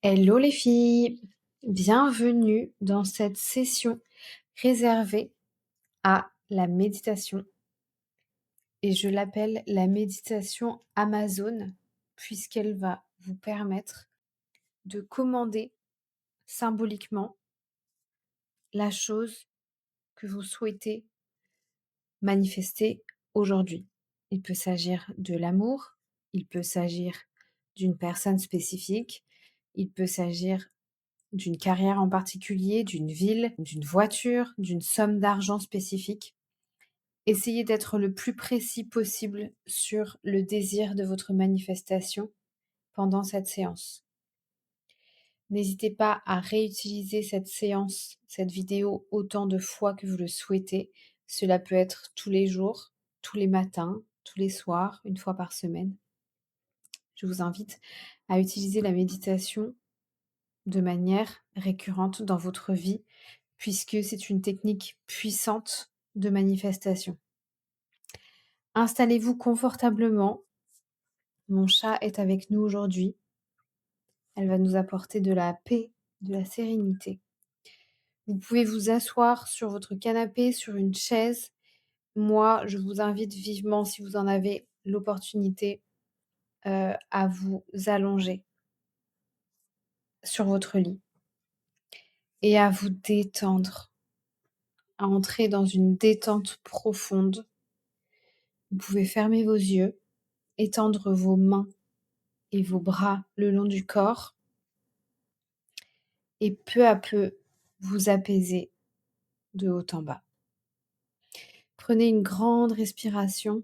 Hello les filles, bienvenue dans cette session réservée à la méditation et je l'appelle la méditation Amazon puisqu'elle va vous permettre de commander symboliquement la chose que vous souhaitez manifester aujourd'hui. Il peut s'agir de l'amour, il peut s'agir d'une personne spécifique, il peut s'agir d'une carrière en particulier, d'une ville, d'une voiture, d'une somme d'argent spécifique. Essayez d'être le plus précis possible sur le désir de votre manifestation pendant cette séance. N'hésitez pas à réutiliser cette séance, cette vidéo autant de fois que vous le souhaitez. Cela peut être tous les jours, tous les matins, tous les soirs, une fois par semaine. Je vous invite à utiliser la méditation de manière récurrente dans votre vie puisque c'est une technique puissante de manifestation. Installez-vous confortablement. Mon chat est avec nous aujourd'hui. Elle va nous apporter de la paix, de la sérénité. Vous pouvez vous asseoir sur votre canapé, sur une chaise. Moi, je vous invite vivement, si vous en avez l'opportunité, à vous allonger sur votre lit et à vous détendre, à entrer dans une détente profonde. Vous pouvez fermer vos yeux, étendre vos mains et vos bras le long du corps et peu à peu vous apaiser de haut en bas. Prenez une grande respiration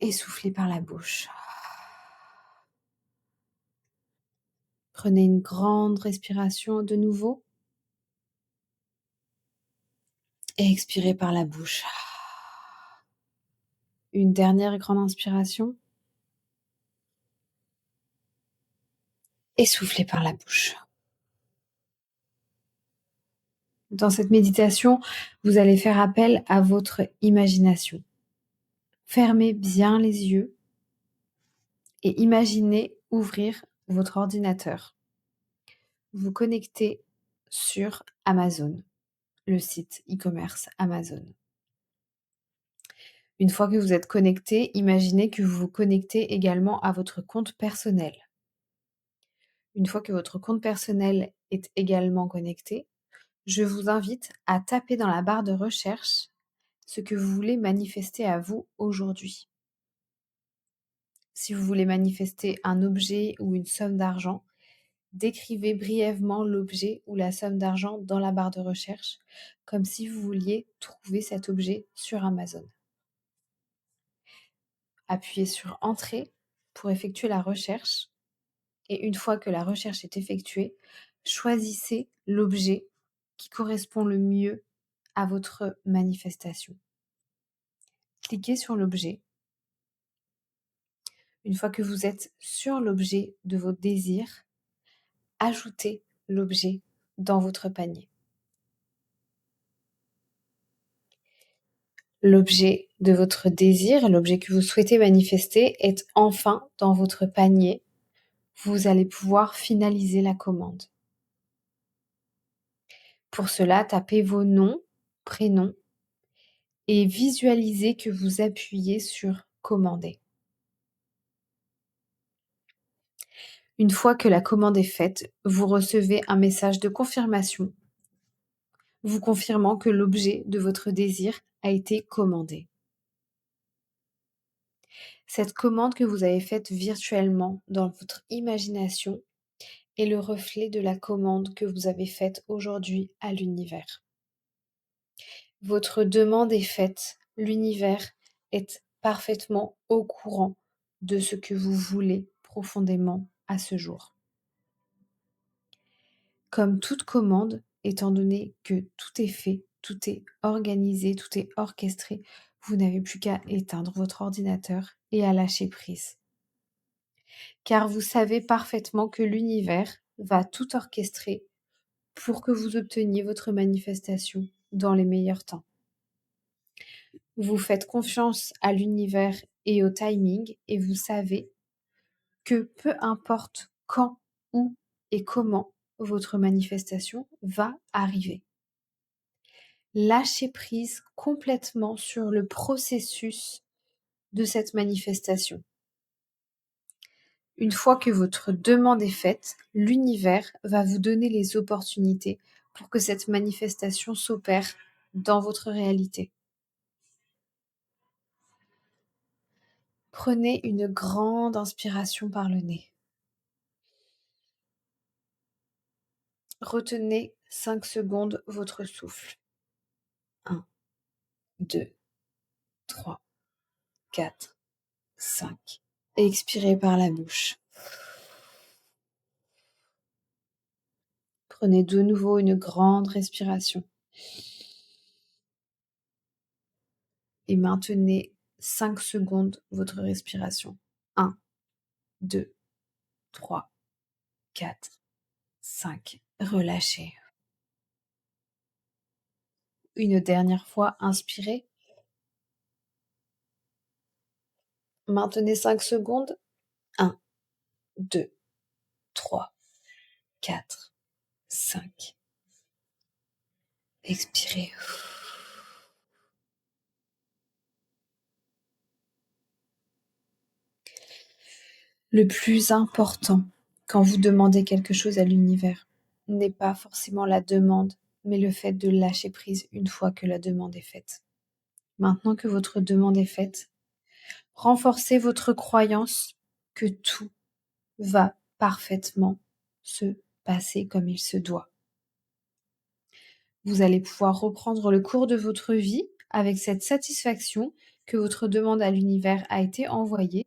et soufflez par la bouche. Prenez une grande respiration de nouveau et expirez par la bouche. Une dernière grande inspiration et soufflez par la bouche. Dans cette méditation, vous allez faire appel à votre imagination. Fermez bien les yeux et imaginez ouvrir votre ordinateur. Vous connectez sur Amazon, le site e-commerce Amazon. Une fois que vous êtes connecté, imaginez que vous vous connectez également à votre compte personnel. Une fois que votre compte personnel est également connecté, je vous invite à taper dans la barre de recherche ce que vous voulez manifester à vous aujourd'hui. Si vous voulez manifester un objet ou une somme d'argent, décrivez brièvement l'objet ou la somme d'argent dans la barre de recherche, comme si vous vouliez trouver cet objet sur Amazon. Appuyez sur Entrée pour effectuer la recherche et une fois que la recherche est effectuée, choisissez l'objet qui correspond le mieux à votre manifestation. Cliquez sur l'objet. Une fois que vous êtes sur l'objet de vos désirs, ajoutez l'objet dans votre panier. L'objet de votre désir, l'objet que vous souhaitez manifester est enfin dans votre panier. Vous allez pouvoir finaliser la commande. Pour cela, tapez vos noms, prénoms et visualisez que vous appuyez sur Commander. Une fois que la commande est faite, vous recevez un message de confirmation vous confirmant que l'objet de votre désir a été commandé. Cette commande que vous avez faite virtuellement dans votre imagination est le reflet de la commande que vous avez faite aujourd'hui à l'univers. Votre demande est faite, l'univers est parfaitement au courant de ce que vous voulez profondément à ce jour. Comme toute commande, étant donné que tout est fait, tout est organisé, tout est orchestré, vous n'avez plus qu'à éteindre votre ordinateur et à lâcher prise. Car vous savez parfaitement que l'univers va tout orchestrer pour que vous obteniez votre manifestation dans les meilleurs temps. Vous faites confiance à l'univers et au timing et vous savez que peu importe quand, où et comment votre manifestation va arriver. Lâchez prise complètement sur le processus de cette manifestation. Une fois que votre demande est faite, l'univers va vous donner les opportunités pour que cette manifestation s'opère dans votre réalité. Prenez une grande inspiration par le nez. Retenez 5 secondes votre souffle. 1, 2, 3, 4, 5. Expirez par la bouche. Prenez de nouveau une grande respiration. Et maintenez 5 secondes votre respiration. 1, 2, 3, 4, 5. Relâchez. Une dernière fois, inspirez. Maintenez 5 secondes. 1, 2, 3, 4, 5. Expirez. Le plus important quand vous demandez quelque chose à l'univers n'est pas forcément la demande, mais le fait de lâcher prise une fois que la demande est faite. Maintenant que votre demande est faite, renforcez votre croyance que tout va parfaitement se passer comme il se doit. Vous allez pouvoir reprendre le cours de votre vie avec cette satisfaction que votre demande à l'univers a été envoyée